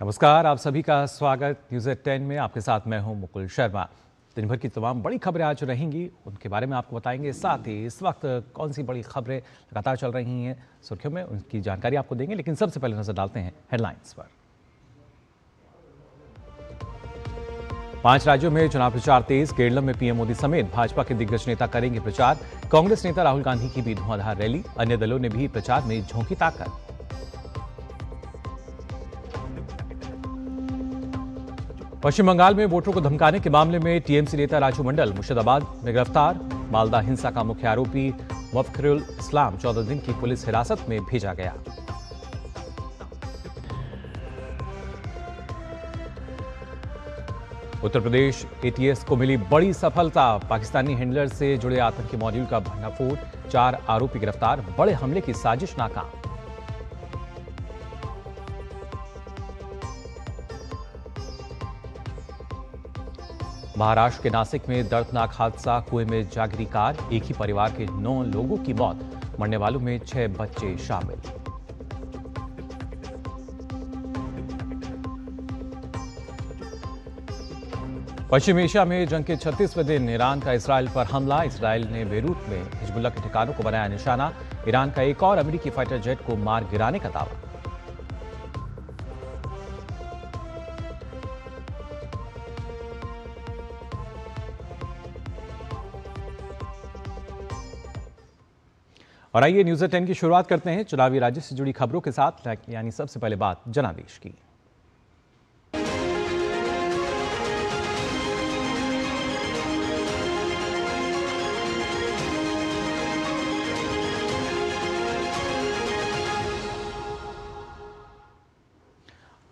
नमस्कार, आप सभी का स्वागत न्यूज़ एट 10 में। आपके साथ मैं हूं मुकुल शर्मा। दिन भर की तमाम बड़ी खबरें आज रहेंगी, उनके बारे में आपको बताएंगे। साथ ही इस वक्त कौन सी बड़ी खबरें लगातार चल रही हैं सुर्खियों में, उनकी जानकारी आपको देंगे। लेकिन सबसे पहले नजर डालते हैं हेडलाइंस पर। 5 राज्यों में चुनाव प्रचार तेज। केरल में पीएम मोदी समेत भाजपा के दिग्गज नेता करेंगे प्रचार। कांग्रेस नेता राहुल गांधी की भी धुआंधार रैली। अन्य दलों ने भी प्रचार में झोंकी ताकत। पश्चिम बंगाल में वोटरों को धमकाने के मामले में टीएमसी नेता राजू मंडल मुर्शिदाबाद में गिरफ्तार। मालदा हिंसा का मुख्य आरोपी मुफखरुल इस्लाम 14 दिन की पुलिस हिरासत में भेजा गया। उत्तर प्रदेश एटीएस को मिली बड़ी सफलता। पाकिस्तानी हैंडलर से जुड़े आतंकी मॉड्यूल का भंडाफोड़, 4 आरोपी गिरफ्तार। बड़े हमले की साजिश नाकाम। महाराष्ट्र के नासिक में दर्दनाक हादसा, कुएं में जा गिरी कार। एक ही परिवार के 9 लोगों की मौत, मरने वालों में 6 बच्चे शामिल। पश्चिम एशिया में जंग के 36वें दिन ईरान का इसराइल पर हमला। इसराइल ने बेरूत में हिजबुल्ला के ठिकानों को बनाया निशाना। ईरान का एक और अमेरिकी फाइटर जेट को मार गिराने का दावा। और आइए न्यूज़ 10 की शुरुआत करते हैं चुनावी राज्य से जुड़ी खबरों के साथ। यानी सबसे पहले बात जनादेश की।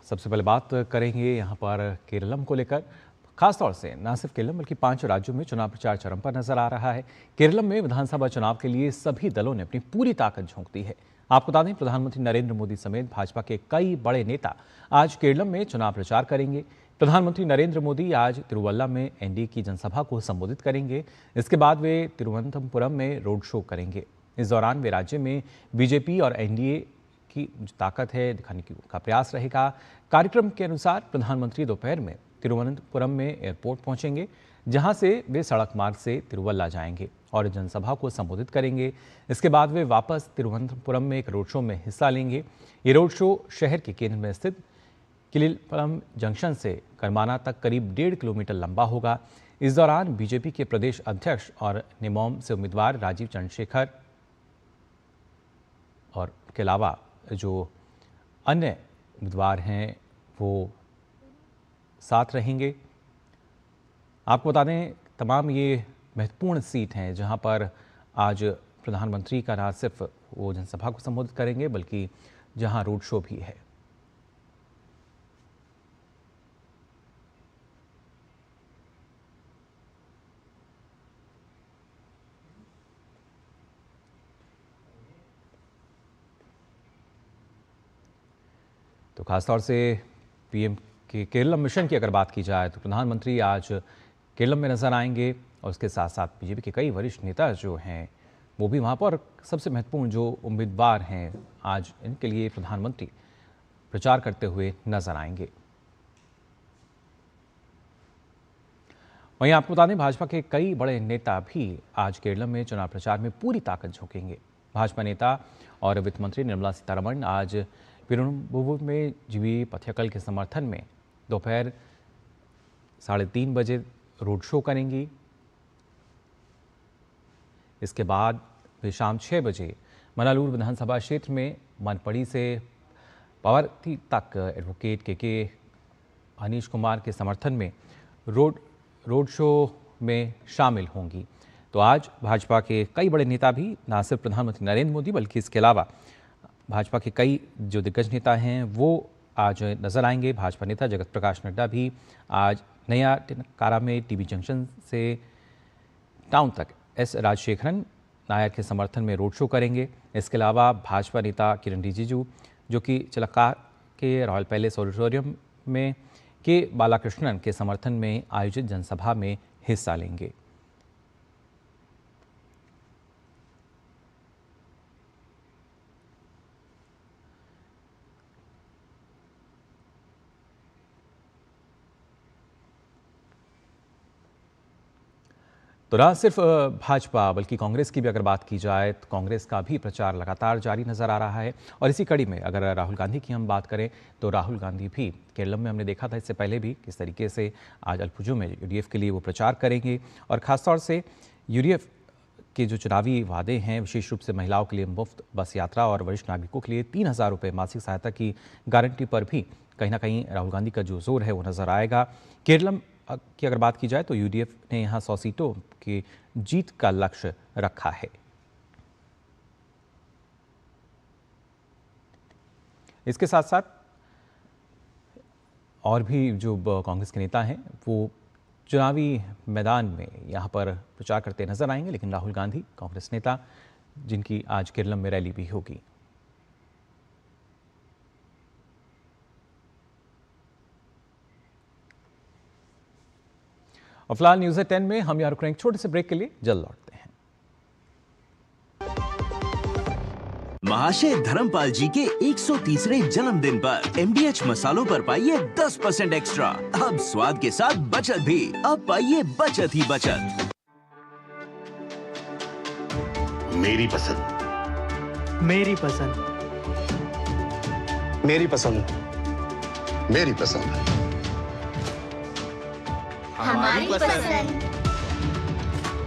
सबसे पहले बात करेंगे यहां पर केरलम को लेकर। खासतौर से न सिर्फ केरलम बल्कि 5 राज्यों में चुनाव प्रचार चरम पर नजर आ रहा है। केरलम में विधानसभा चुनाव के लिए सभी दलों ने अपनी पूरी ताकत झोंक दी है। आपको बता दें, प्रधानमंत्री नरेंद्र मोदी समेत भाजपा के कई बड़े नेता आज केरलम में चुनाव प्रचार करेंगे। प्रधानमंत्री नरेंद्र मोदी आज तिरुवल्ला में एनडीए की जनसभा को संबोधित करेंगे। इसके बाद वे तिरुवनंतपुरम में रोड शो करेंगे। इस दौरान वे राज्य में बीजेपी और एनडीए की ताकत है दिखाने का प्रयास रहेगा। कार्यक्रम के अनुसार प्रधानमंत्री दोपहर में तिरुवनंतपुरम में एयरपोर्ट पहुंचेंगे, जहां से वे सड़क मार्ग से तिरुवल्ला जाएंगे और जनसभा को संबोधित करेंगे। इसके बाद वे वापस तिरुवनंतपुरम में एक रोड शो में हिस्सा लेंगे। ये रोड शो शहर के केंद्र में स्थित किलिलपलम जंक्शन से करमाना तक करीब 1.5 किलोमीटर लंबा होगा। इस दौरान बीजेपी के प्रदेश अध्यक्ष और निमोम से उम्मीदवार राजीव चंद्रशेखर और इसके अलावा जो अन्य उम्मीदवार हैं वो साथ रहेंगे। आपको बता दें, तमाम ये महत्वपूर्ण सीट हैं जहां पर आज प्रधानमंत्री का न सिर्फ वो जनसभा को संबोधित करेंगे बल्कि जहां रोड शो भी है। तो खासतौर से पीएम के केरलम मिशन की अगर बात की जाए तो प्रधानमंत्री आज केरलम में नजर आएंगे और उसके साथ साथ बीजेपी के कई वरिष्ठ नेता जो हैं वो भी वहाँ पर। सबसे महत्वपूर्ण जो उम्मीदवार हैं आज इनके लिए प्रधानमंत्री प्रचार करते हुए नजर आएंगे। वहीं आपको बता दें, भाजपा के कई बड़े नेता भी आज केरलम में चुनाव प्रचार में पूरी ताकत झोंकेंगे। भाजपा नेता और वित्त मंत्री निर्मला सीतारमण आज पेरुम्बवूर में जीवी पथ्यकल के समर्थन में दोपहर 3:30 बजे रोड शो करेंगी। इसके बाद वे शाम 6 बजे मनालूर विधानसभा क्षेत्र में मनपड़ी से पावरती तक एडवोकेट के अनीश कुमार के समर्थन में रोड शो में शामिल होंगी। तो आज भाजपा के कई बड़े नेता भी, न सिर्फ प्रधानमंत्री नरेंद्र मोदी बल्कि इसके अलावा भाजपा के कई जो दिग्गज नेता हैं वो आज नजर आएंगे। भाजपा नेता जगत प्रकाश नड्डा भी आज नया टिनकारा में टीबी जंक्शन से टाउन तक एस राजशेखरन नायर के समर्थन में रोड शो करेंगे। इसके अलावा भाजपा नेता किरण रिजिजू जो कि चिलका के रॉयल पैलेस ऑडिटोरियम में के बालाकृष्णन के समर्थन में आयोजित जनसभा में हिस्सा लेंगे। तो ना सिर्फ भाजपा बल्कि कांग्रेस की भी अगर बात की जाए तो कांग्रेस का भी प्रचार लगातार जारी नजर आ रहा है। और इसी कड़ी में अगर राहुल गांधी की हम बात करें तो राहुल गांधी भी केरलम में हमने देखा था इससे पहले भी किस तरीके से आज अल्पुजु में यूडीएफ के लिए वो प्रचार करेंगे। और ख़ासतौर से यूडीएफ के जो चुनावी वादे हैं, विशेष रूप से महिलाओं के लिए मुफ्त बस यात्रा और वरिष्ठ नागरिकों के लिए 3,000 रुपये मासिक सहायता की गारंटी पर भी कहीं ना कहीं राहुल गांधी का जो जोर है वो नजर आएगा। केरलम की अगर बात की जाए तो यूडीएफ ने यहां 100 सीटों की जीत का लक्ष्य रखा है। इसके साथ साथ और भी जो कांग्रेस के नेता हैं वो चुनावी मैदान में यहां पर प्रचार करते नजर आएंगे, लेकिन राहुल गांधी कांग्रेस नेता जिनकी आज केरलम में रैली भी होगी। और फिलहाल न्यूज़ 10 में हम यहाँ रुक रहे हैं एक छोटे से ब्रेक के लिए, जल्द लौटते हैं। महाशय धर्मपाल जी के 130वें जन्मदिन पर एमडीएच मसालों पर पाइए 10% एक्स्ट्रा। अब स्वाद के साथ बचत भी। अब पाइए बचत ही बचत। मेरी पसंद, मेरी पसंद, मेरी पसंद, मेरी पसंद, हमारी पसंद,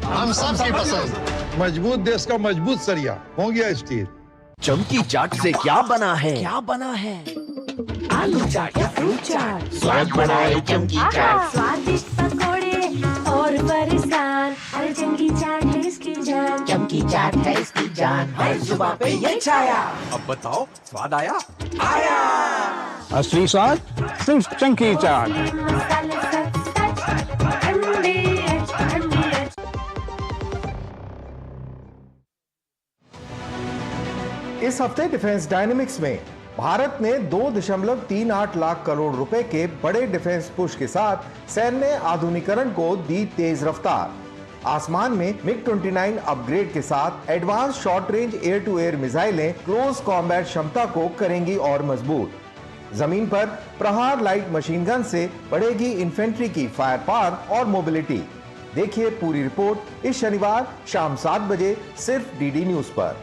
हम सबकी पसंद। मजबूत देश का मजबूत सरिया हो गया स्टील। चमकी चाट से क्या बना है? आलू चाट या फ्रूट चाट, स्वाद बनाए चमकी चाट। स्वादिष्ट पकोड़े और बरसान, अरे चमकी चाट है इसकी जान, चमकी चाट है इसकी जान, हर जुबान पे ये छाया। अब बताओ स्वाद आया? असली स्वाद सिर्फ चंकी चाट। मसाले सब टच, MDH, MDH। इस हफ्ते डिफेंस डायनेमिक्स में भारत ने 2.38 लाख करोड़ रुपए के बड़े डिफेंस पुश के साथ सैन्य आधुनिकीकरण को दी तेज रफ्तार। आसमान में मिग-29 अपग्रेड के साथ advance short range air to air मिसाइलें क्लोज कॉम्बैट क्षमता को करेंगी और मजबूत। जमीन पर प्रहार लाइट मशीन गन से बढ़ेगी इन्फेंट्री की फायर पावर और मोबिलिटी। देखिए पूरी रिपोर्ट इस शनिवार शाम 7 बजे सिर्फ डीडी न्यूज पर।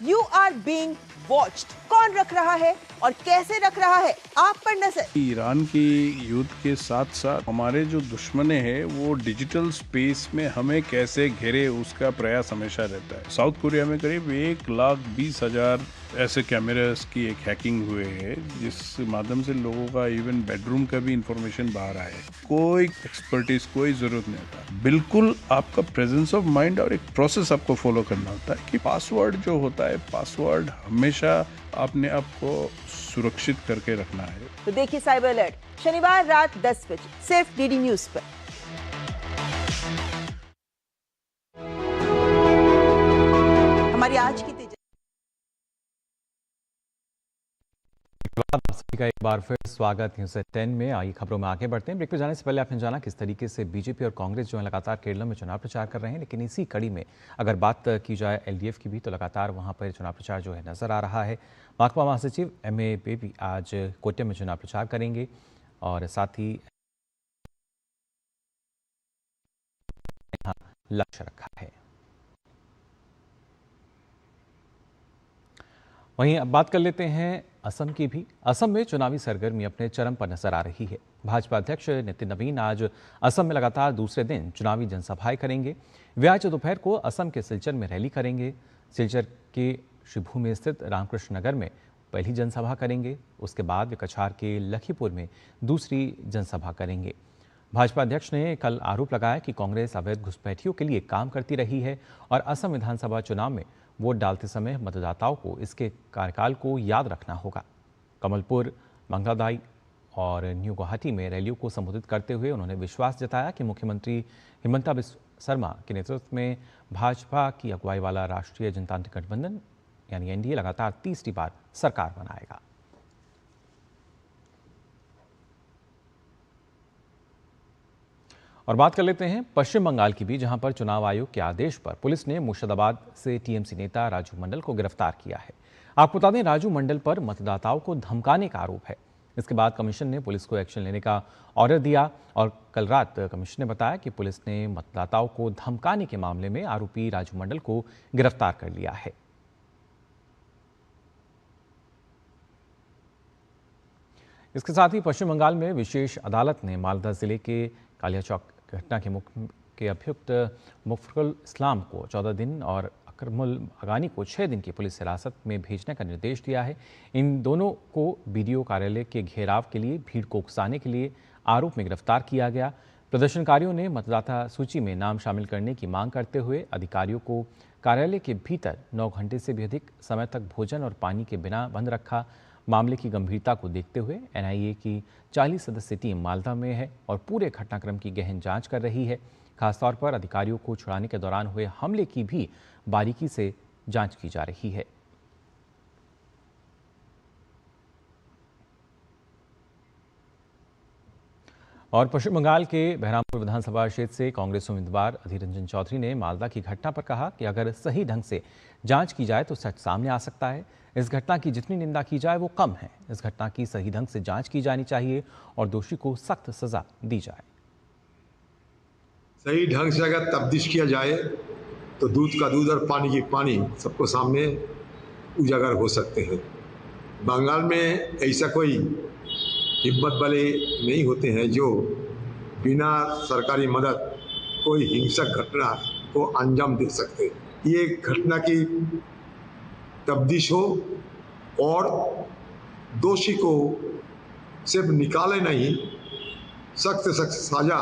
You are being watched। कौन रख रहा है और कैसे रख रहा है आप पर नजर। ईरान की युद्ध के साथ साथ हमारे जो दुश्मने हैं वो डिजिटल स्पेस में हमें कैसे घेरे उसका प्रयास हमेशा रहता है। साउथ कोरिया में करीब 1,20,000 ऐसे कैमरास की एक हैकिंग हुए है जिस माध्यम से लोगों का इवन बेडरूम का भी इंफॉर्मेशन बाहर आया है। कोई एक्सपर्टीज कोई जरूरत नहीं होता, बिल्कुल आपका प्रेजेंस ऑफ माइंड और एक प्रोसेस आपको फॉलो करना होता है कि पासवर्ड जो होता है, पासवर्ड हमेशा अपने आप को सुरक्षित करके रखना है। तो देखिए साइबर अलर्ट शनिवार रात 10 बजे सिर्फ डीडी न्यूज पर। हमारी आज की सभी का एक बार फिर स्वागत न्यूज़ 10 में। आइए खबरों में आगे बढ़ते हैं। ब्रेक पे जाने से पहले आपने जाना किस तरीके से बीजेपी और कांग्रेस जो है लगातार केरल में चुनाव प्रचार कर रहे हैं, लेकिन इसी कड़ी में अगर बात की जाए एलडीएफ की भी तो लगातार वहां पर चुनाव प्रचार जो है नजर आ रहा है। माकपा महासचिव MA बेबी आज कोट्यम में चुनाव प्रचार करेंगे और साथ ही लक्ष्य रखा है। वहीं अब बात कर लेते हैं असम की भी। असम में चुनावी सरगर्मी अपने चरम पर नजर आ रही है। भाजपा अध्यक्ष नितिन नवीन आज असम में लगातार दूसरे दिन चुनावी जनसभाएं करेंगे। वे आज दोपहर को असम के सिलचर में रैली करेंगे। सिलचर के शिभू में स्थित रामकृष्ण नगर में पहली जनसभा करेंगे। उसके बाद वे कछार के लखीपुर में दूसरी जनसभा करेंगे। भाजपा अध्यक्ष ने कल आरोप लगाया कि कांग्रेस अवैध घुसपैठियों के लिए काम करती रही है और असम विधानसभा चुनाव में वोट डालते समय मतदाताओं को इसके कार्यकाल को याद रखना होगा। कमलपुर, मंगलादाई और न्यू गुवाहाटी में रैलियों को संबोधित करते हुए उन्होंने विश्वास जताया कि मुख्यमंत्री हिमंता बिस्वा शर्मा के नेतृत्व में भाजपा की अगुवाई वाला राष्ट्रीय जनतांत्रिक गठबंधन यानी एनडीए लगातार तीसरी बार सरकार बनाएगा। और बात कर लेते हैं पश्चिम बंगाल की भी, जहां पर चुनाव आयोग के आदेश पर पुलिस ने मुर्शिदाबाद से टीएमसी नेता राजू मंडल को गिरफ्तार किया है। आपको बता दें, राजू मंडल पर मतदाताओं को धमकाने का आरोप है। इसके बाद कमीशन ने पुलिस को एक्शन लेने का ऑर्डर दिया और कल रात कमीशन ने बताया कि पुलिस ने मतदाताओं को धमकाने के मामले में आरोपी राजू मंडल को गिरफ्तार कर लिया है। इसके साथ ही पश्चिम बंगाल में विशेष अदालत ने मालदा जिले के कालियाचौक घटना के अभियुक्त मुफरुल इस्लाम को 14 दिन और अकरमुल अगानी को 6 दिन की पुलिस हिरासत में भेजने का निर्देश दिया है। इन दोनों को बीडीओ कार्यालय के घेराव के लिए भीड़ को उकसाने के लिए आरोप में गिरफ्तार किया गया। प्रदर्शनकारियों ने मतदाता सूची में नाम शामिल करने की मांग करते हुए अधिकारियों को कार्यालय के भीतर 9 घंटे से भी अधिक समय तक भोजन और पानी के बिना बंद रखा। मामले की गंभीरता को देखते हुए एनआईए की 40 सदस्यीय टीम मालदा में है और पूरे घटनाक्रम की गहन जांच कर रही है। खासतौर पर अधिकारियों को छुड़ाने के दौरान हुए हमले की भी बारीकी से जांच की जा रही है। और पश्चिम बंगाल के बहरामपुर विधानसभा क्षेत्र से कांग्रेस उम्मीदवार अधीर रंजन चौधरी ने मालदा की घटना पर कहा कि अगर सही ढंग से जांच की जाए तो सच सामने आ सकता है। इस घटना की जितनी निंदा की जाए वो कम है। इस घटना की सही ढंग से जांच की जानी चाहिए और दोषी को सख्त सजा दी जाए। सही ढंग से अगर तफ्तीश किया जाए तो दूध का दूध और पानी की पानी सबको सामने उजागर हो सकते हैं। बंगाल में ऐसा कोई हिम्मत वाले नहीं होते हैं जो बिना सरकारी मदद कोई हिंसक घटना को अंजाम दे सकते। ये घटना की तफ्तीश हो और दोषी को सिर्फ निकाले नहीं, सख्त सख्त सजा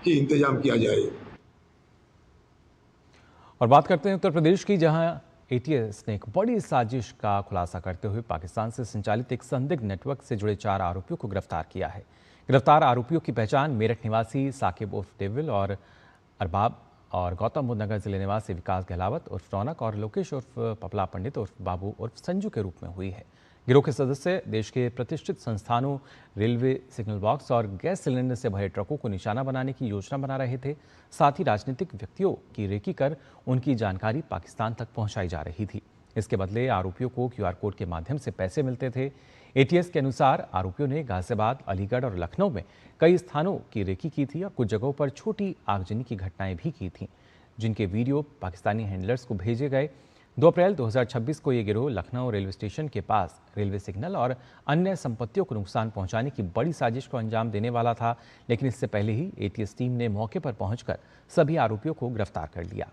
की इंतजाम किया जाए। और बात करते हैं उत्तर प्रदेश की, जहां एटीएस ने एक बड़ी साजिश का खुलासा करते हुए पाकिस्तान से संचालित एक संदिग्ध नेटवर्क से जुड़े 4 आरोपियों को गिरफ्तार किया है। गिरफ्तार आरोपियों की पहचान मेरठ निवासी साकिब उर्फ डेविल और अरबाब और गौतम बुद्ध नगर जिले निवासी विकास गहलावत उर्फ रौनक और लोकेश उर्फ पपला पंडित उर्फ बाबू उर्फ संजू के रूप में हुई है। गिरोह के सदस्य देश के प्रतिष्ठित संस्थानों, रेलवे सिग्नल बॉक्स और गैस सिलेंडर से भरे ट्रकों को निशाना बनाने की योजना बना रहे थे। साथ ही राजनीतिक व्यक्तियों की रेकी कर उनकी जानकारी पाकिस्तान तक पहुंचाई जा रही थी। इसके बदले आरोपियों को क्यूआर कोड के माध्यम से पैसे मिलते थे। एटीएस के अनुसार आरोपियों ने गाजियाबाद, अलीगढ़ और लखनऊ में कई स्थानों की रेकी की थी और कुछ जगहों पर छोटी आगजनी की घटनाएं भी की थीं, जिनके वीडियो पाकिस्तानी हैंडलर्स को भेजे गए। 2 अप्रैल 2026 को ये गिरोह लखनऊ रेलवे स्टेशन के पास रेलवे सिग्नल और अन्य संपत्तियों को नुकसान पहुंचाने की बड़ी साजिश को अंजाम देने वाला था, लेकिन इससे पहले ही एटीएस टीम ने मौके पर पहुंचकर सभी आरोपियों को गिरफ्तार कर लिया।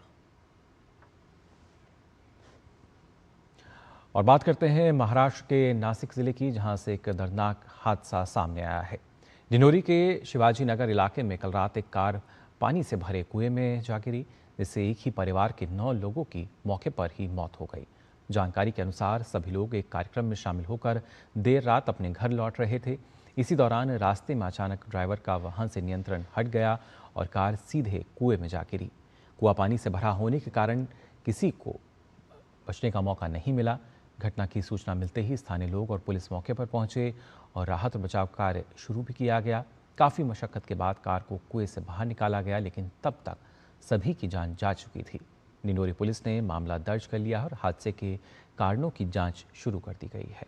और बात करते हैं महाराष्ट्र के नासिक जिले की, जहां से एक दर्दनाक हादसा सामने आया है। डिंडोरी के शिवाजी नगर इलाके में कल रात एक कार पानी से भरे कुएं में जा गिरी, जिससे एक ही परिवार के 9 लोगों की मौके पर ही मौत हो गई। जानकारी के अनुसार सभी लोग एक कार्यक्रम में शामिल होकर देर रात अपने घर लौट रहे थे। इसी दौरान रास्ते में अचानक ड्राइवर का वाहन से नियंत्रण हट गया और कार सीधे कुएं में जा गिरी। कुआं पानी से भरा होने के कारण किसी को बचने का मौका नहीं मिला। घटना की सूचना मिलते ही स्थानीय लोग और पुलिस मौके पर पहुंचे और राहत और बचाव कार्य शुरू भी किया गया। काफ़ी मशक्कत के बाद कार को कुएं से बाहर निकाला गया, लेकिन तब तक सभी की जान जा चुकी थी। डिंडोरी पुलिस ने मामला दर्ज कर लिया और हादसे के कारणों की जांच शुरू कर दी गई है।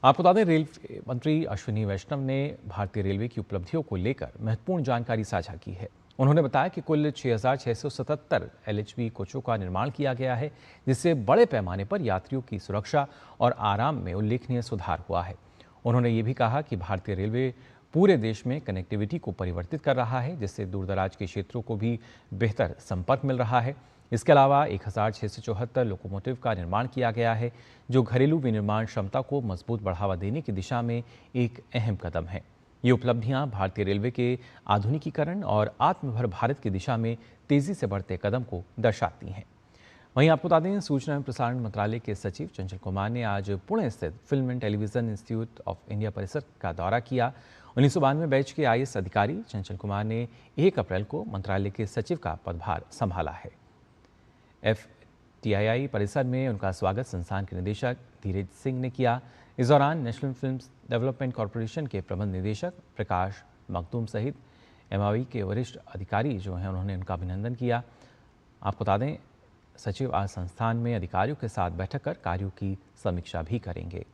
आपको बता दें, रेलवे मंत्री अश्विनी वैष्णव ने भारतीय रेलवे की उपलब्धियों को लेकर महत्वपूर्ण जानकारी साझा की है। उन्होंने बताया कि कुल 6,677 LHV कोचों का निर्माण किया गया है, जिससे बड़े पैमाने पर यात्रियों की सुरक्षा और आराम में उल्लेखनीय सुधार हुआ है। उन्होंने ये भी कहा कि भारतीय रेलवे पूरे देश में कनेक्टिविटी को परिवर्तित कर रहा है, जिससे दूरदराज के क्षेत्रों को भी बेहतर संपर्क मिल रहा है। इसके अलावा 1,674 लोकोमोटिव का निर्माण किया गया है, जो घरेलू विनिर्माण क्षमता को मजबूत बढ़ावा देने की दिशा में एक अहम कदम है। ये उपलब्धियां भारतीय रेलवे के आधुनिकीकरण और आत्मनिर्भर भारत की दिशा में तेजी से बढ़ते कदम को दर्शाती हैं। वहीं आपको बता दें, सूचना एवं प्रसारण मंत्रालय के सचिव चंचल कुमार ने आज पुणे स्थित film and television institute of India परिसर का दौरा किया। 1992 बैच के IAS अधिकारी चंचल कुमार ने 1 अप्रैल को मंत्रालय के सचिव का पदभार संभाला है। FTII परिसर में उनका स्वागत संस्थान के निदेशक धीरज सिंह ने किया। इस दौरान नेशनल फिल्म डेवलपमेंट कॉरपोरेशन के प्रबंध निदेशक प्रकाश मखदूम सहित MOE के वरिष्ठ अधिकारी जो हैं, उन्होंने उनका अभिनंदन किया। आपको बता दें, सचिव आज संस्थान में अधिकारियों के साथ बैठक कर कार्यों की समीक्षा भी करेंगे।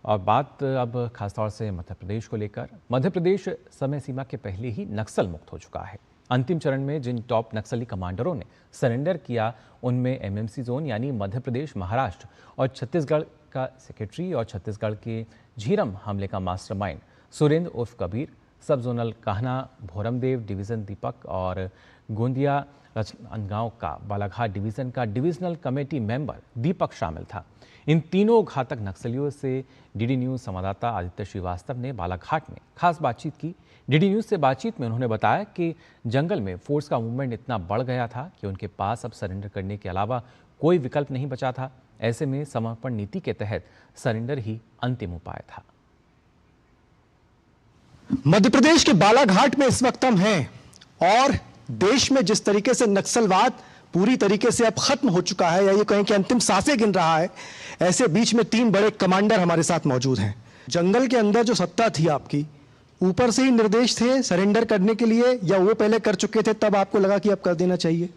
और बात अब खासतौर से मध्य प्रदेश को लेकर। मध्य प्रदेश समय सीमा के पहले ही नक्सल मुक्त हो चुका है। अंतिम चरण में जिन टॉप नक्सली कमांडरों ने सरेंडर किया उनमें एमएमसी जोन यानी मध्य प्रदेश, महाराष्ट्र और छत्तीसगढ़ का सेक्रेटरी और छत्तीसगढ़ के झीरम हमले का मास्टरमाइंड सुरेंद्र उर्फ कबीर, सब जोनल कान्हा भोरमदेव डिवीजन दीपक और गोंदिया राजनांदगांव का बालाघाट डिवीजन का डिविजनल कमेटी मेंबर दीपक शामिल था। इन तीनों घातक नक्सलियों से डीडी न्यूज़ संवाददाता आदित्य श्रीवास्तव ने बालाघाट में खास बातचीत की। डीडी न्यूज़ से बातचीत में उन्होंने बताया कि जंगल में फोर्स का मूवमेंट इतना बढ़ गया था कि उनके पास अब सरेंडर करने के अलावा कोई विकल्प नहीं बचा था। ऐसे में समर्पण नीति के तहत सरेंडर ही अंतिम उपाय था। मध्य प्रदेश के बालाघाट में इस वक्त हम हैं और देश में जिस तरीके से नक्सलवाद पूरी तरीके से अब खत्म हो चुका है या ये कहें कि अंतिम सांसें गिन रहा है, ऐसे बीच में तीन बड़े कमांडर हमारे साथ मौजूद हैं। जंगल के अंदर जो सत्ता थी आपकी, ऊपर से ही निर्देश थे सरेंडर करने के लिए या वो पहले कर चुके थे तब आपको लगा कि अब कर देना चाहिए?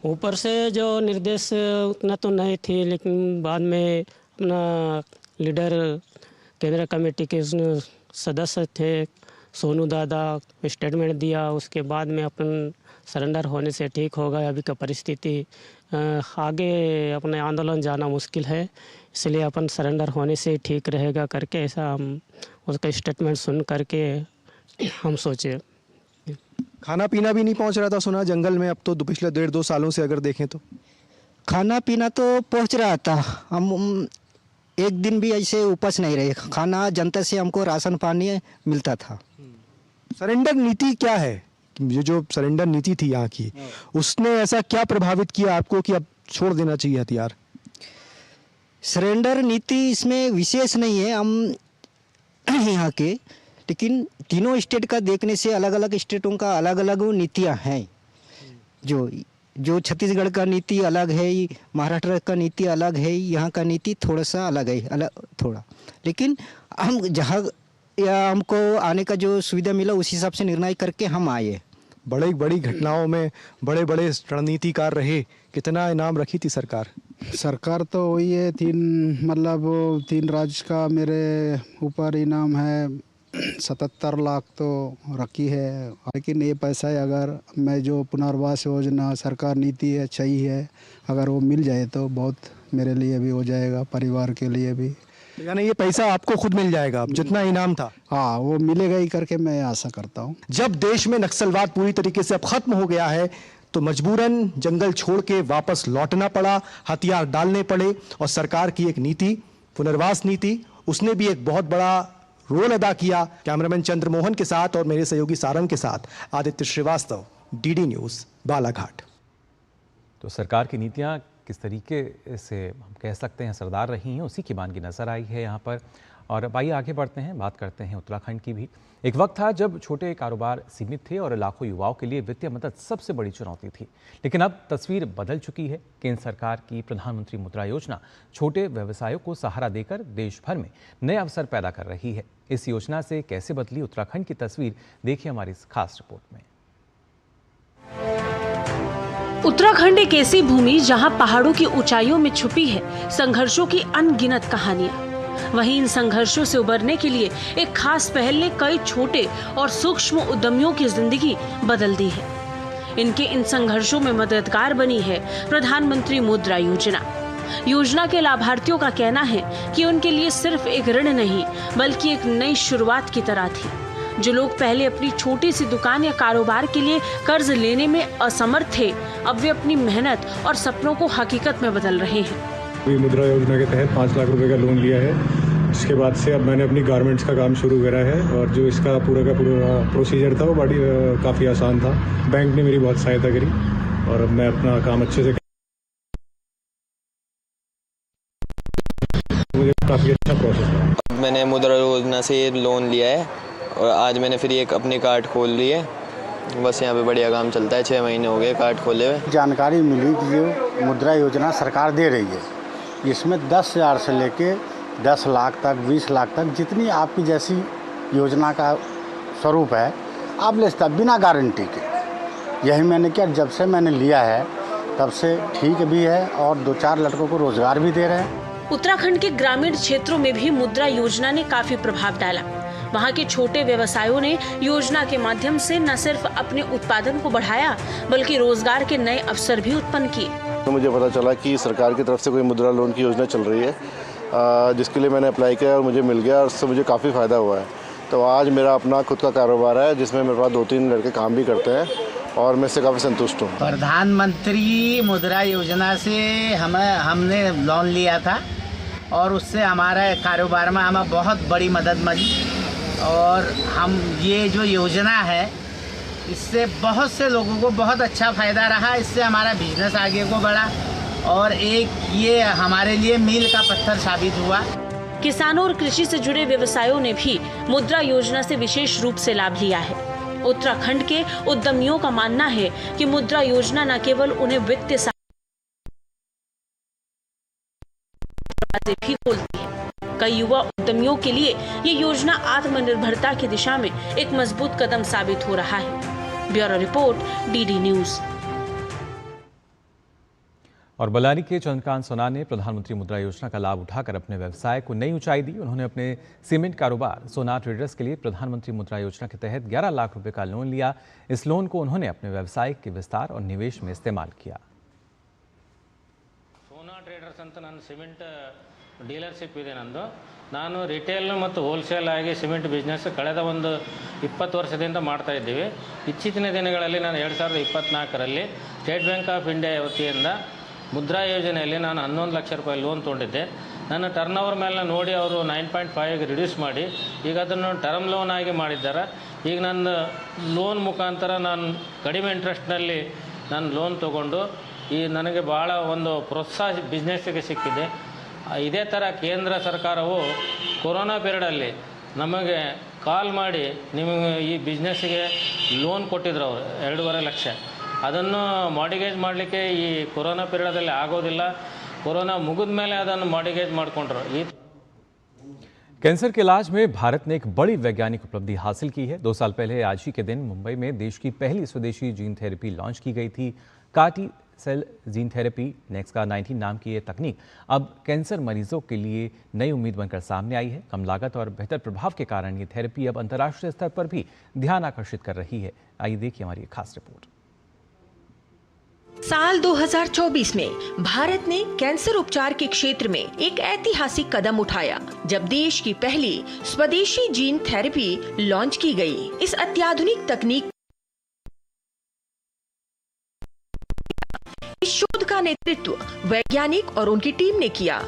ऊपर से जो निर्देश उतना तो नहीं थे, लेकिन बाद में अपना लीडर केंद्रीय कमेटी के सदस्य थे सोनू दादा स्टेटमेंट दिया, उसके बाद में अपन सरेंडर होने से ठीक होगा। अभी का परिस्थिति आगे अपने आंदोलन जाना मुश्किल है, इसलिए अपन सरेंडर होने से ठीक रहेगा करके ऐसा हम उसका स्टेटमेंट सुन करके हम सोचे। खाना पीना भी नहीं पहुंच रहा था सुना जंगल में, अब तो पिछले 1.5-2 सालों से अगर देखें तो खाना पीना तो पहुंच रहा था। हम एक दिन भी ऐसे उपस नहीं रहे, खाना जनता से हमको राशन पानी मिलता था। सरेंडर नीति क्या है? ये जो सरेंडर नीति थी यहाँ की, उसने ऐसा क्या प्रभावित किया आपको कि अब छोड़ देना चाहिए हथियार? सरेंडर नीति इसमें विशेष नहीं है हम यहाँ के, लेकिन तीनों स्टेट का देखने से अलग अलग स्टेटों का अलग अलग नीतियाँ हैं। जो छत्तीसगढ़ का नीति अलग है, महाराष्ट्र का नीति अलग है, यहाँ का नीति थोड़ा सा अलग है, थोड़ा। लेकिन हम जहाँ या हमको आने का जो सुविधा मिला उस हिसाब से निर्णय करके हम आए। बड़ी बड़ी घटनाओं में बड़े बड़े रणनीतिकार रहे, कितना इनाम रखी थी सरकार? सरकार तो वही है, तीन राज्य का मेरे ऊपर इनाम है 77 लाख तो रखी है। लेकिन ये पैसा है, अगर मैं जो पुनर्वास योजना सरकार नीति है अच्छी है, अगर वो मिल जाए तो बहुत मेरे लिए भी हो जाएगा, परिवार के लिए भी। यानी ये पैसा आपको खुद मिल जाएगा जितना इनाम था? हाँ, वो मिलेगा ही करके मैं आशा करता हूँ। जब देश में नक्सलवाद पूरी तरीके से अब खत्म हो गया है तो मजबूरन जंगल छोड़ के वापस लौटना पड़ा, हथियार डालने पड़े और सरकार की एक नीति, पुनर्वास नीति, उसने भी एक बहुत बड़ा रोल अदा किया। कैमरामैन चंद्रमोहन के साथ और मेरे सहयोगी सारंग के साथ आदित्य श्रीवास्तव, डीडी न्यूज़, बालाघाट। तो सरकार की नीतियाँ किस तरीके से हम कह सकते हैं असरदार रही हैं, उसी की मानगी नज़र आई है यहाँ पर। और अब आइए आगे बढ़ते हैं, बात करते हैं उत्तराखंड की भी। एक वक्त था जब छोटे कारोबार सीमित थे और लाखों युवाओं के लिए वित्तीय मदद सबसे बड़ी चुनौती थी, लेकिन अब तस्वीर बदल चुकी है। केंद्र सरकार की प्रधानमंत्री मुद्रा योजना छोटे व्यवसायों को सहारा देकर देश भर में नए अवसर पैदा कर रही है। इस योजना से कैसे बदली उत्तराखंड की तस्वीर, देखिए हमारी इस खास रिपोर्ट में। उत्तराखंड एक ऐसी भूमि जहां पहाड़ों की ऊंचाइयों में छुपी है संघर्षों की अनगिनत कहानियां। वहीं इन संघर्षों से उबरने के लिए एक खास पहल ने कई छोटे और सूक्ष्म उद्यमियों की जिंदगी बदल दी है। इनके इन संघर्षों में मददगार बनी है प्रधानमंत्री मुद्रा योजना। योजना के लाभार्थियों का कहना है कि उनके लिए सिर्फ एक ऋण नहीं बल्कि एक नई शुरुआत की तरह थी। जो लोग पहले अपनी छोटी सी दुकान या कारोबार के लिए कर्ज लेने में असमर्थ थे, अब वे अपनी मेहनत और सपनों को हकीकत में बदल रहे हैं। मुद्रा योजना के तहत 5 लाख रुपए का लोन लिया है, जिसके बाद से अब मैंने अपनी गारमेंट्स का काम शुरू करा है और जो इसका पूरा का पूरा प्रोसीजर था वो काफ़ी आसान था। बैंक ने मेरी बहुत सहायता करी और अब मैं अपना काम अच्छे से, मुझे काफ़ी अच्छा प्रोसेस है। मैंने मुद्रा योजना से लोन लिया है और आज मैंने फिर एक अपनी कार्ड खोल ली है। बस यहाँ पे बढ़िया काम चलता है, 6 महीने हो गए कार्ड खोले हुए। जानकारी मिली कि जो मुद्रा योजना सरकार दे रही है, इसमें 10,000 से लेके 10 लाख तक, 20 लाख तक, जितनी आपकी जैसी योजना का स्वरूप है अब ले सकता बिना गारंटी के। यही मैंने किया, जब से मैंने लिया है तब से ठीक भी है और 2-4 लड़कों को रोजगार भी दे रहे हैं। उत्तराखंड के ग्रामीण क्षेत्रों में भी मुद्रा योजना ने काफी प्रभाव डाला। वहाँ के छोटे व्यवसायों ने योजना के माध्यम से न सिर्फ अपने उत्पादन को बढ़ाया बल्कि रोजगार के नए अवसर भी उत्पन्न किए। तो मुझे पता चला कि सरकार की तरफ से कोई मुद्रा लोन की योजना चल रही है, जिसके लिए मैंने अप्लाई किया और मुझे मिल गया और उससे मुझे काफ़ी फ़ायदा हुआ है। तो आज मेरा अपना खुद का कारोबार है जिसमें मेरे पास 2-3 लड़के काम भी करते हैं और मैं इससे काफ़ी संतुष्ट हूँ। प्रधानमंत्री मुद्रा योजना से हमने लोन लिया था और उससे हमारे कारोबार में हमें बहुत बड़ी मदद मिली और हम ये जो योजना है इससे बहुत से लोगों को बहुत अच्छा फ़ायदा रहा। इससे हमारा बिजनेस आगे को बढ़ा और एक ये हमारे लिए मील का पत्थर साबित हुआ। किसानों और कृषि से जुड़े व्यवसायों ने भी मुद्रा योजना से विशेष रूप से लाभ लिया है। उत्तराखंड के उद्यमियों का मानना है कि मुद्रा योजना न केवल उन्हें वित्तीय दरवाजे भी खोलती है, कई युवा उद्यमियों के लिए ये योजना आत्मनिर्भरता की दिशा में एक मजबूत कदम साबित हो रहा है। Bureau report, DD news. और बलानी के चंद्रकांत सोना ने प्रधानमंत्री मुद्रा योजना का लाभ उठाकर अपने व्यवसाय को नई ऊंचाई दी। उन्होंने अपने सीमेंट कारोबार सोना ट्रेडर्स के लिए प्रधानमंत्री मुद्रा योजना के तहत 11 लाख रुपए का लोन लिया। इस लोन को उन्होंने अपने व्यवसाय के विस्तार और निवेश में इस्तेमाल किया। सोना ट्रेडर्स ಅಂತ ನನ್ನ ಸಿಮೆಂಟ್ ಡೀಲರ್‌ಶಿಪ್ ಇದೆ ನಂದು। ನಾನು ರಿಟೇಲ್ ಮತ್ತು ಹೋಲ್ಸೇಲ್ ಆಗಿ ಸಿಮೆಂಟ್ ಬಿಸ್ನೆಸ್ ಕಳೆದ ಒಂದು 20 ವರ್ಷದಿಂದ ಮಾಡ್ತಾ ಇದ್ದೀವಿ। ಇತ್ತೀಚಿನ ದಿನಗಳಲ್ಲಿ ನಾನು 2024ರಲ್ಲಿ ಸ್ಟೇಟ್ ಬ್ಯಾಂಕ್ ಆಫ್ ಇಂಡಿಯಾ ವತಿಯಿಂದ ಮುದ್ರಾ ಯೋಜನೆಯಲ್ಲಿ ನಾನು 11 ಲಕ್ಷ ರೂಪಾಯಿ ಲೋನ್ ತೊಗೊಂಡಿದ್ದೆ। ನನ್ನ ಟರ್ನ್ ಓವರ್ ಮೇಲೆ ನೋಡಿ ಅವರು 9.5ಗೆ ರಿಡ್ಯೂಸ್ ಮಾಡಿ ಈಗ ಅದನ್ನು ಟರ್ಮ್ ಲೋನ್ ಆಗಿ ಮಾಡಿದ್ದಾರೆ। ಈಗ ನನ್ನ ಲೋನ್ ಮುಖಾಂತರ ನಾನು ಕಡಿಮೆ ಇಂಟ್ರೆಸ್ಟ್ನಲ್ಲಿ ನಾನು ಲೋನ್ ತೊಗೊಂಡು ಈ ನನಗೆ ಭಾಳ ಒಂದು ಪ್ರೋತ್ಸಾಹ ಬಿಸ್ನೆಸ್ಸಿಗೆ ಸಿಕ್ಕಿದೆ। ಇದೇ ಥರ ಕೇಂದ್ರ ಸರ್ಕಾರವು ಕೊರೋನಾ ಪೀರಿಯಡಲ್ಲಿ ನಮಗೆ ಕಾಲ್ ಮಾಡಿ ನಿಮಗೆ ಈ ಬಿಸ್ನೆಸ್ಸಿಗೆ ಲೋನ್ ಕೊಟ್ಟಿದ್ರು ಅವರು 2.5 ಲಕ್ಷ। ಅದನ್ನು ಮಾಡಿಗೇಜ್ ಮಾಡಲಿಕ್ಕೆ ಈ ಕೊರೋನಾ ಪೀರಿಯಡಲ್ಲಿ ಆಗೋದಿಲ್ಲ, ಕೊರೋನಾ ಮುಗಿದ ಮೇಲೆ ಅದನ್ನು ಮಾಡಿಗೇಜ್ ಮಾಡಿಕೊಂಡ್ರು। कैंसर के इलाज में भारत ने एक बड़ी वैज्ञानिक उपलब्धि हासिल की है। 2 साल पहले आज ही के दिन मुंबई में देश की पहली स्वदेशी जीन थेरेपी लॉन्च की गई थी। कार्टी सेल जीन थेरेपी नेक्सा-19 नाम की ये तकनीक अब कैंसर मरीजों के लिए नई उम्मीद बनकर सामने आई है। कम लागत और बेहतर प्रभाव के कारण ये थेरेपी अब अंतर्राष्ट्रीय स्तर पर भी ध्यान आकर्षित कर रही है। आइए देखिए हमारी खास रिपोर्ट। साल 2024 में भारत ने कैंसर उपचार के क्षेत्र में एक ऐतिहासिक कदम उठाया जब देश की पहली स्वदेशी जीन थेरेपी लॉन्च की गई। इस अत्याधुनिक तकनीक इस शोध का नेतृत्व वैज्ञानिक और उनकी टीम ने किया।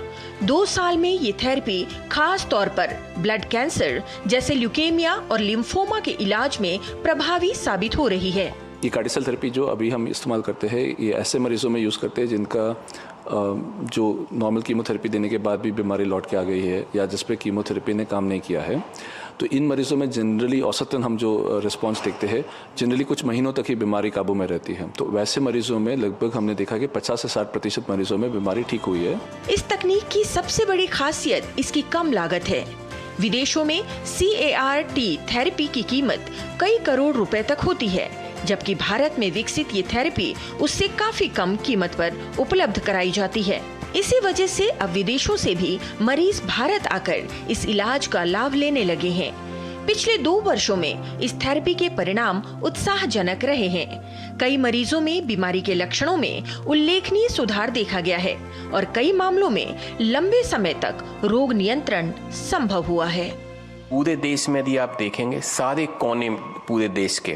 2 साल में ये थेरेपी खास तौर पर ब्लड कैंसर जैसे ल्यूकेमिया और लिम्फोमा के इलाज में प्रभावी साबित हो रही है। ये कार्टी सेल थेरेपी जो अभी हम इस्तेमाल करते हैं ये ऐसे मरीजों में यूज़ करते हैं जिनका जो नॉर्मल कीमोथेरेपी देने के बाद भी बीमारी लौट के आ गई है या जिस पे कीमोथेरेपी ने काम नहीं किया है। तो इन मरीजों में जनरली औसतन हम जो रिस्पांस देखते हैं जनरली कुछ महीनों तक ही बीमारी काबू में रहती है। तो वैसे मरीजों में लगभग हमने देखा कि 50 से 60% मरीजों में बीमारी ठीक हुई है। इस तकनीक की सबसे बड़ी खासियत इसकी कम लागत है। विदेशों में CAR-T थेरेपी की कीमत कई करोड़ रुपए तक होती है, जबकि भारत में विकसित ये थेरेपी उससे काफी कम कीमत पर उपलब्ध कराई जाती है। इसी वजह से अब विदेशों से भी मरीज भारत आकर इस इलाज का लाभ लेने लगे हैं। पिछले 2 वर्षों में इस थेरेपी के परिणाम उत्साहजनक रहे हैं। कई मरीजों में बीमारी के लक्षणों में उल्लेखनीय सुधार देखा गया है और कई मामलों में लंबे समय तक रोग नियंत्रण संभव हुआ है। पूरे देश में यदि आप देखेंगे सारे कोने पूरे देश के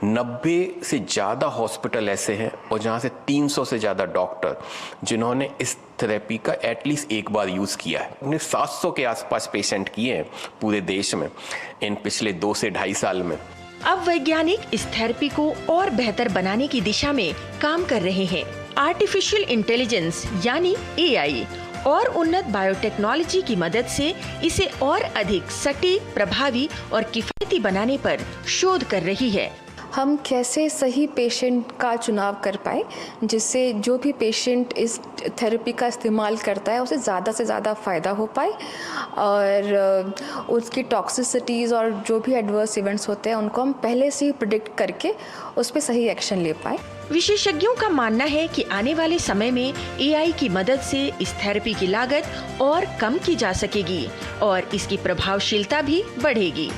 90 से ज़्यादा हॉस्पिटल ऐसे हैं और जहाँ से 300 से ज़्यादा डॉक्टर जिन्होंने इस थेरेपी का एटलीस्ट एक बार यूज़ किया है। उन्हें 700 के आसपास पेशेंट किए हैं पूरे देश में इन पिछले 2 से 2.5 साल में। अब वैज्ञानिक इस थेरेपी को और बेहतर बनाने की दिशा में काम कर रहे हैं। आर्टिफिशियल इंटेलिजेंस यानी AI और उन्नत बायोटेक्नोलॉजी की मदद से इसे और अधिक सटीक, प्रभावी और किफायती बनाने पर शोध कर रही है। हम कैसे सही पेशेंट का चुनाव कर पाए, जिससे जो भी पेशेंट इस थेरेपी का इस्तेमाल करता है उसे ज़्यादा से ज़्यादा फ़ायदा हो पाए और उसकी टॉक्सिसिटीज़ और जो भी एडवर्स इवेंट्स होते हैं उनको हम पहले से ही प्रिडिक्ट करके उस पर सही एक्शन ले पाए। विशेषज्ञों का मानना है कि आने वाले समय में एआई की मदद से इस थेरेपी की लागत और कम की जा सकेगी और इसकी प्रभावशीलता भी बढ़ेगी।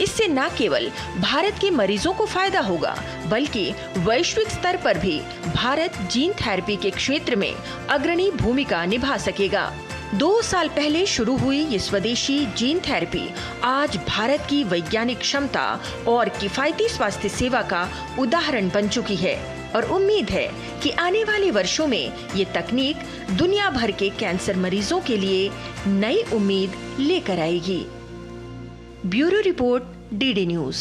इससे न केवल भारत के मरीजों को फायदा होगा, बल्कि वैश्विक स्तर पर भी भारत जीन थेरेपी के क्षेत्र में अग्रणी भूमिका निभा सकेगा। 2 साल पहले शुरू हुई ये स्वदेशी जीन थेरेपी आज भारत की वैज्ञानिक क्षमता और किफायती स्वास्थ्य सेवा का उदाहरण बन चुकी है और उम्मीद है कि आने वाले वर्षों में ये तकनीक दुनिया भर के कैंसर मरीजों के लिए नई उम्मीद लेकर आएगी। Bureau report, DD news.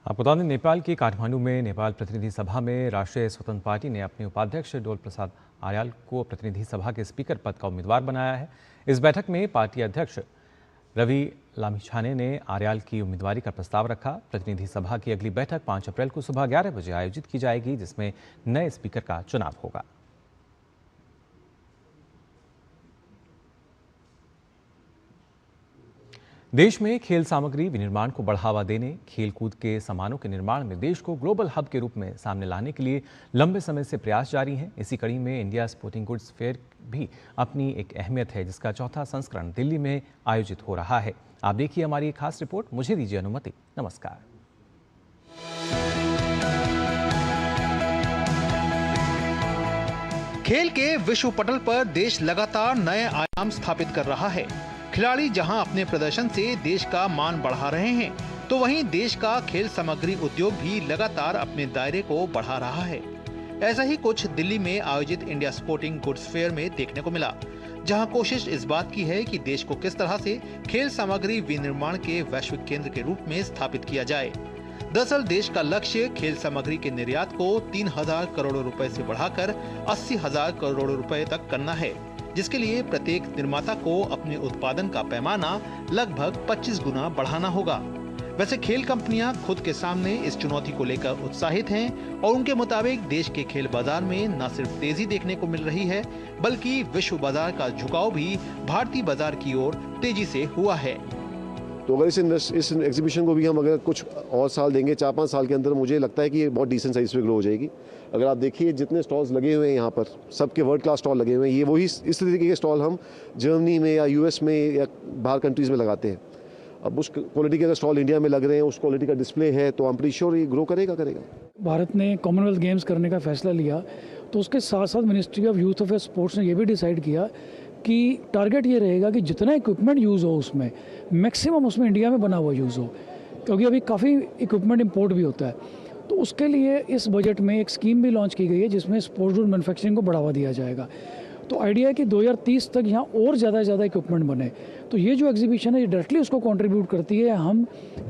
आपको बता दें, नेपाल के काठमांडू में नेपाल प्रतिनिधि सभा में राष्ट्रीय स्वतंत्र पार्टी ने अपने उपाध्यक्ष डोल प्रसाद आर्याल को प्रतिनिधि सभा के स्पीकर पद का उम्मीदवार बनाया है। इस बैठक में पार्टी अध्यक्ष रवि लामिछाने ने आर्याल की उम्मीदवारी का प्रस्ताव रखा। प्रतिनिधि सभा की अगली बैठक 5 अप्रैल को सुबह 11 बजे आयोजित की जाएगी, जिसमें नए स्पीकर का चुनाव होगा। देश में खेल सामग्री विनिर्माण को बढ़ावा देने, खेल कूद के सामानों के निर्माण में देश को ग्लोबल हब के रूप में सामने लाने के लिए लंबे समय से प्रयास जारी हैं। इसी कड़ी में इंडिया स्पोर्टिंग गुड्स फेयर भी अपनी एक अहमियत है, जिसका 4था संस्करण दिल्ली में आयोजित हो रहा है। आप देखिए हमारी एक खास रिपोर्ट। मुझे दीजिए अनुमति। नमस्कार। खेल के विश्व पटल पर देश लगातार नए आयाम स्थापित कर रहा है। खिलाड़ी जहां अपने प्रदर्शन से देश का मान बढ़ा रहे हैं, तो वहीं देश का खेल सामग्री उद्योग भी लगातार अपने दायरे को बढ़ा रहा है। ऐसा ही कुछ दिल्ली में आयोजित इंडिया स्पोर्टिंग गुड्स फेयर में देखने को मिला, जहां कोशिश इस बात की है कि देश को किस तरह से खेल सामग्री विनिर्माण के वैश्विक केंद्र के रूप में स्थापित किया जाए। दरअसल देश का लक्ष्य खेल सामग्री के निर्यात को 3000 करोड़ रुपए से बढ़ाकर 80,000 करोड़ रुपए तक करना है, जिसके लिए प्रत्येक निर्माता को अपने उत्पादन का पैमाना लगभग 25 गुना बढ़ाना होगा। वैसे खेल कंपनियां खुद के सामने इस चुनौती को लेकर उत्साहित हैं और उनके मुताबिक देश के खेल बाजार में न सिर्फ तेजी देखने को मिल रही है, बल्कि विश्व बाजार का झुकाव भी भारतीय बाजार की ओर तेजी से हुआ है। तो अगर इस एग्जीबिशन को भी हम अगर कुछ और साल देंगे, 4-5 साल के अंदर, मुझे लगता है कि ये बहुत डिसेंट साइज पे ग्रो हो जाएगी। अगर आप देखिए जितने स्टॉल्स लगे हुए हैं यहाँ पर, सबके वर्ल्ड क्लास स्टॉल लगे हुए हैं। ये वही इस तरीके के स्टॉल हम जर्मनी में या यूएस में या बाहर कंट्रीज़ में लगाते हैं। अब उस क्वालिटी के अगर स्टॉल इंडिया में लग रहे हैं, उस क्वालिटी का डिस्प्ले है, तो आई एम प्रीटी श्योर ये ग्रो करेगा। भारत ने कॉमनवेल्थ गेम्स करने का फैसला लिया, तो उसके साथ साथ ministry of youth affair sports ने ये भी डिसाइड किया कि टारगेट ये रहेगा कि जितना इक्विपमेंट यूज़ हो उसमें मैक्सिमम उसमें इंडिया में बना हुआ यूज़ हो, क्योंकि अभी काफ़ी इक्विपमेंट इंपोर्ट भी होता है। तो उसके लिए इस बजट में एक स्कीम भी लॉन्च की गई है, जिसमें स्पोर्ट्स गुड मैन्युफैक्चरिंग को बढ़ावा दिया जाएगा। तो आइडिया है कि 2030 तक यहाँ और ज़्यादा से ज़्यादा इक्विपमेंट बने। तो ये जो एग्जीबिशन है, ये डायरेक्टली उसको कंट्रीब्यूट करती है। हम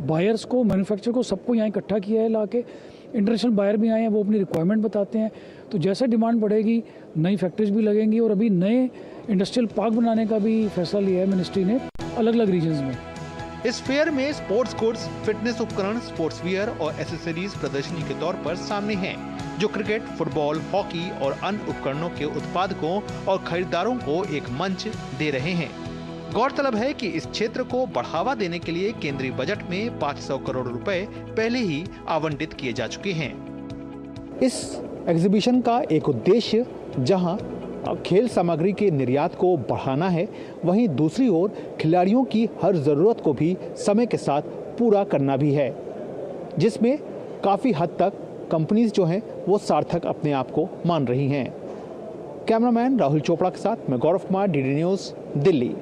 बायर्स को, मैन्युफैक्चर को, सबको यहाँ इकट्ठा किया है लाके। इंटरनेशनल बायर भी आए हैं, वो अपनी रिक्वायरमेंट बताते हैं। तो जैसे डिमांड बढ़ेगी, नई फैक्ट्रीज भी लगेंगी और अभी नए इंडस्ट्रियल पार्क बनाने का भी फैसला लिया है मिनिस्ट्री ने अलग अलग रीजन्स में। इस फेयर में स्पोर्ट्स गुड्स, फिटनेस उपकरण, स्पोर्ट्स वियर और एसेसरीज प्रदर्शनी के तौर पर सामने हैं, जो क्रिकेट, फुटबॉल, हॉकी और अन्य उपकरणों के उत्पादकों और खरीदारों को एक मंच दे रहे हैं। गौरतलब है कि इस क्षेत्र को बढ़ावा देने के लिए केंद्रीय बजट में 500 करोड़ रुपए पहले ही आवंटित किए जा चुके हैं। इस एग्जीबिशन का एक उद्देश्य जहां खेल सामग्री के निर्यात को बढ़ाना है, वहीं दूसरी ओर खिलाड़ियों की हर ज़रूरत को भी समय के साथ पूरा करना भी है, जिसमें काफ़ी हद तक कंपनीज जो हैं वो सार्थक अपने आप को मान रही हैं। कैमरामैन राहुल चोपड़ा के साथ मैं गौरव कुमार, डीडी न्यूज़, दिल्ली।